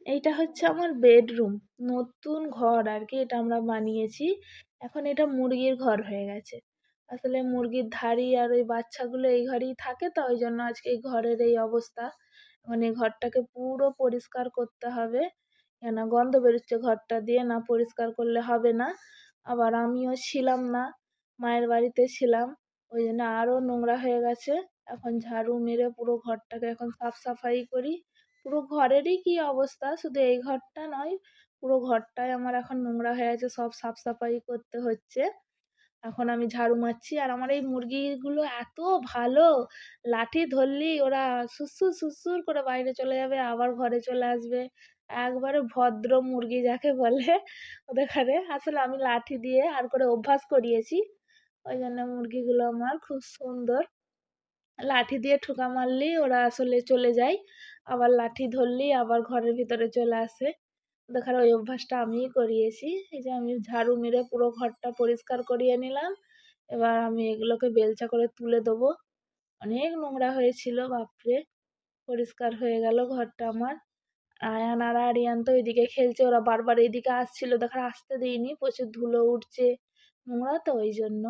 এইটা হচ্ছে আমার বেডরুম। নতুন ঘর আরকি এটা আমরা বানিয়েছি। এখন এটা মুরগির ঘর হয়ে গেছে। আসলে মুরগির ধাড়ি আর ওই বাচ্চাগুলো এই ঘরেই থাকে তো ওইজন্য আজকে এই ঘরের এই অবস্থা। মানে ঘরটাকে পুরো পরিষ্কার করতে হবে। কেন গন্ধ বেরোচ্ছে ঘরটা দিয়ে, না পরিষ্কার করলে হবে না। আবার আমিও ছিলাম না, মায়ের বাড়িতে ছিলাম। ওইজন্য আরো নোংরা হয়ে গেছে। এখন ঝাড়ু মেরে পুরো ঘরটাকে এখন সাফ-সাফাই করি। পুরো ঘরেরই কি অবস্থা, শুধু এই ঘরটা নয়, পুরো ঘরটাই আমার এখন নোংরা হয়ে আছে, সব সাফ-সাফাই করতে হচ্ছে। এখন আমি ঝাড়ু মারছি আর আমার এই মুরগিগুলো এত ভালো, লাঠি ধরলেই ওরা সুসুর, সুসুর করে বাইরে চলে যাবে, আবার ঘরে চলে আসবে। একবারে ভদ্র মুরগি যাকে বলে ওদের ঘরে। আসলে আমি লাঠি দিয়ে আর করে অভ্যাস করিয়েছি। ওইজন্য মুরগিগুলো আমার খুব সুন্দর। লাঠি দিয়ে ঠোকা মারলেই ওরা আসলে চলে যায়। আবার লাঠি ধরলেই আবার ঘরের ভিতরে চলে আসে। ওদের ওই অভ্যাসটা আমিই করিয়েছি। এই যে আমি ঝাড়ু মেরে পুরো ঘরটা পরিষ্কার করিয়ে নিলাম। এবার আমি এগুলোকে বেলচা করে তুলে দেবো। অনেক নোংরা হয়েছিল বাপরে! পরিষ্কার হয়ে গেল ঘরটা আমার। আয়ান আর আরিয়ান তো এদিকে খেলছে। ওরা বারবার এদিকে আসছিল। আসতে দেইনি। প্রচুর ধুলো উড়ছে। নোংরা তো ওইজন্য।